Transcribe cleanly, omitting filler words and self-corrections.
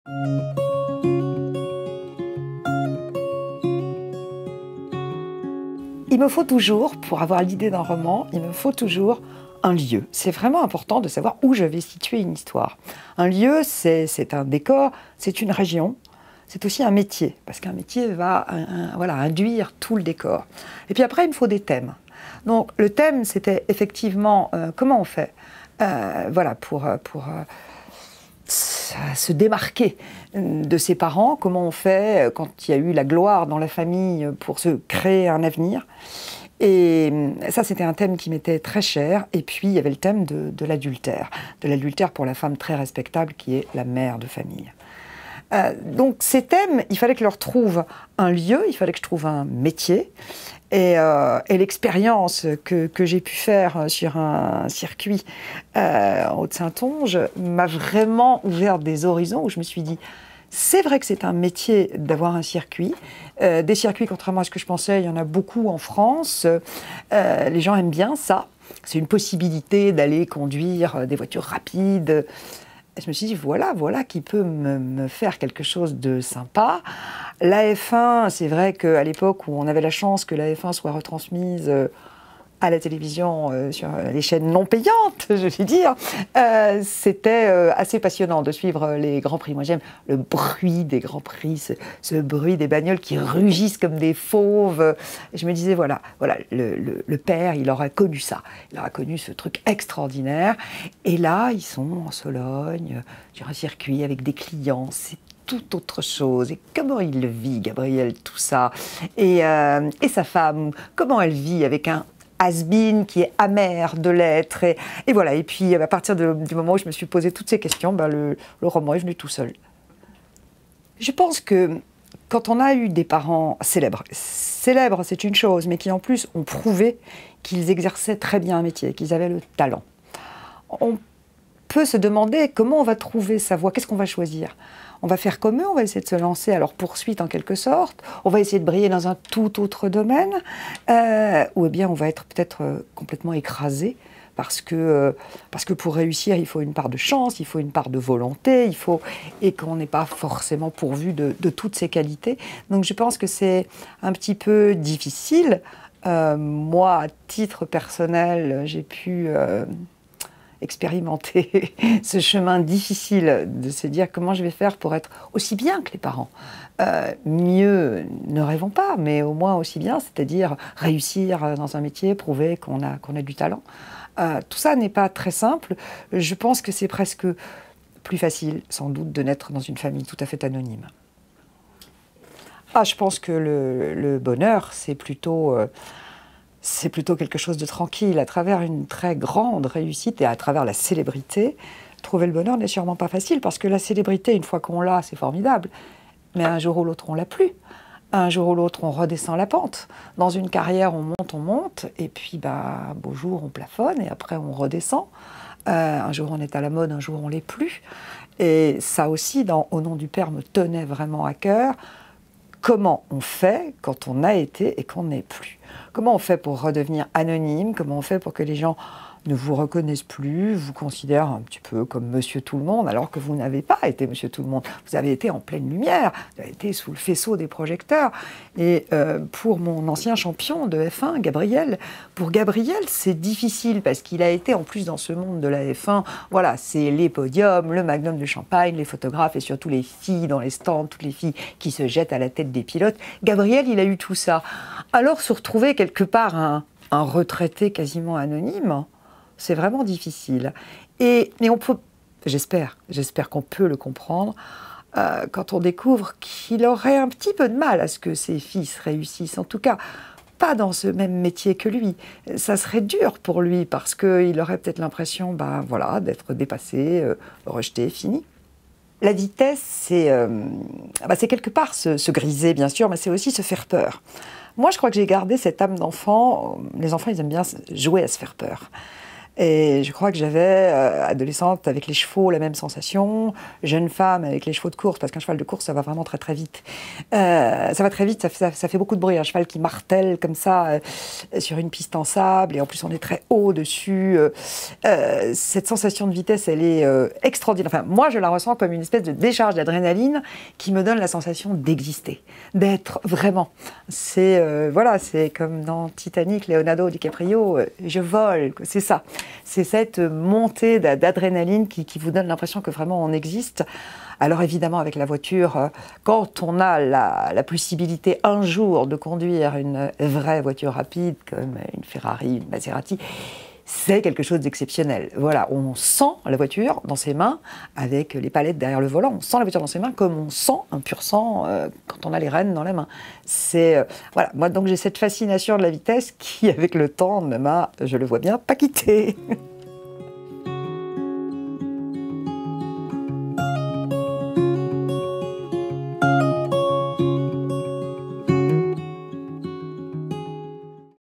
Il me faut toujours, pour avoir l'idée d'un roman, il me faut toujours un lieu. C'est vraiment important de savoir où je vais situer une histoire. Un lieu, c'est un décor, c'est une région, c'est aussi un métier, parce qu'un métier va voilà, induire tout le décor. Et puis après, il me faut des thèmes. Donc le thème, c'était effectivement comment on fait voilà, pour se démarquer de ses parents, comment on fait quand il y a eu la gloire dans la famille pour se créer un avenir. Et ça, c'était un thème qui m'était très cher. Et puis, il y avait le thème de l'adultère pour la femme très respectable qui est la mère de famille. Donc ces thèmes, il fallait que je leur trouve un lieu, il fallait que je trouve un métier. Et l'expérience que j'ai pu faire sur un circuit en Haute-Saintonge m'a vraiment ouvert des horizons où je me suis dit, c'est vrai que c'est un métier d'avoir un circuit. Des circuits, contrairement à ce que je pensais, il y en a beaucoup en France. Les gens aiment bien ça. C'est une possibilité d'aller conduire des voitures rapides. Et je me suis dit, voilà qui peut me faire quelque chose de sympa. La F1, c'est vrai qu'à l'époque où on avait la chance que la F1 soit retransmise à la télévision sur les chaînes non payantes, je vais dire, c'était assez passionnant de suivre les Grands Prix. Moi, j'aime le bruit des Grands Prix, ce bruit des bagnoles qui rugissent comme des fauves. Et je me disais, voilà, le père, il aura connu ça. Il aura connu ce truc extraordinaire. Et là, ils sont en Sologne, sur un circuit avec des clients. C'est tout autre chose. Et comment il le vit, Gabriel, tout ça. Et sa femme, comment elle vit avec un has-been qui est amer de l'être. Et voilà. Et puis, à partir du moment où je me suis posé toutes ces questions, le roman est venu tout seul. Je pense que quand on a eu des parents célèbres, c'est une chose, mais qui en plus ont prouvé qu'ils exerçaient très bien un métier, qu'ils avaient le talent. On peut se demander comment on va trouver sa voie, qu'est-ce qu'on va choisir. On va faire comme eux, on va essayer de se lancer à leur poursuite en quelque sorte, on va essayer de briller dans un tout autre domaine, ou eh bien on va être peut-être complètement écrasé, parce que pour réussir, il faut une part de chance, il faut une part de volonté, et qu'on n'est pas forcément pourvu de toutes ces qualités. Donc je pense que c'est un petit peu difficile. Moi, à titre personnel, j'ai pu expérimenter ce chemin difficile de se dire comment je vais faire pour être aussi bien que les parents. Mieux, ne rêvons pas, mais au moins aussi bien, c'est-à-dire réussir dans un métier, prouver qu'on a du talent. Tout ça n'est pas très simple. Je pense que c'est presque plus facile, sans doute, de naître dans une famille tout à fait anonyme. Je pense que le bonheur, c'est plutôt quelque chose de tranquille. À travers une très grande réussite et à travers la célébrité, trouver le bonheur n'est sûrement pas facile, parce que la célébrité, une fois qu'on l'a, c'est formidable. Mais un jour ou l'autre, on l'a plus. Un jour ou l'autre, on redescend la pente. Dans une carrière, on monte, et puis, beau jour, on plafonne, et après, on redescend. Un jour, on est à la mode, un jour, on l'est plus. Et ça aussi, Au nom du Père, me tenait vraiment à cœur. Comment on fait quand on a été et qu'on n'est plus? Comment on fait pour redevenir anonyme? Comment on fait pour que les gens ne vous reconnaissent plus, vous considèrent un petit peu comme Monsieur Tout-le-Monde, alors que vous n'avez pas été Monsieur Tout-le-Monde. Vous avez été en pleine lumière, vous avez été sous le faisceau des projecteurs. Et pour mon ancien champion de F1, Gabriel, pour Gabriel, c'est difficile, parce qu'il a été en plus dans ce monde de la F1, voilà, c'est les podiums, le magnum de champagne, les photographes et surtout les filles dans les stands, toutes les filles qui se jettent à la tête des pilotes. Gabriel, il a eu tout ça. Alors se retrouver quelque part un retraité quasiment anonyme, c'est vraiment difficile. Mais on peut, j'espère qu'on peut le comprendre, quand on découvre qu'il aurait un petit peu de mal à ce que ses fils réussissent, en tout cas pas dans ce même métier que lui. Ça serait dur pour lui, parce qu'il aurait peut-être l'impression d'être dépassé, rejeté, fini. La vitesse, c'est quelque part se griser, bien sûr, mais c'est aussi se faire peur. Moi, je crois que j'ai gardé cette âme d'enfant. Les enfants, ils aiment bien jouer à se faire peur. Et je crois que j'avais, adolescente, avec les chevaux, la même sensation. Jeune femme, avec les chevaux de course, parce qu'un cheval de course, ça va vraiment très très vite. Ça va très vite, ça fait beaucoup de bruit. Un cheval qui martèle comme ça sur une piste en sable, et en plus on est très haut dessus. Cette sensation de vitesse, elle est extraordinaire. Enfin, moi, je la ressens comme une espèce de décharge d'adrénaline qui me donne la sensation d'exister, d'être vraiment. C'est voilà, c'est comme dans Titanic, Leonardo DiCaprio, je vole, c'est ça. C'est cette montée d'adrénaline qui vous donne l'impression que vraiment on existe. Alors évidemment, avec la voiture, quand on a la possibilité un jour de conduire une vraie voiture rapide, comme une Ferrari, une Maserati, c'est quelque chose d'exceptionnel. Voilà, on sent la voiture dans ses mains, avec les palettes derrière le volant, on sent la voiture dans ses mains comme on sent un pur sang quand on a les rênes dans la main. C'est voilà, moi donc j'ai cette fascination de la vitesse qui, avec le temps, ne m'a, je le vois bien, pas quittée.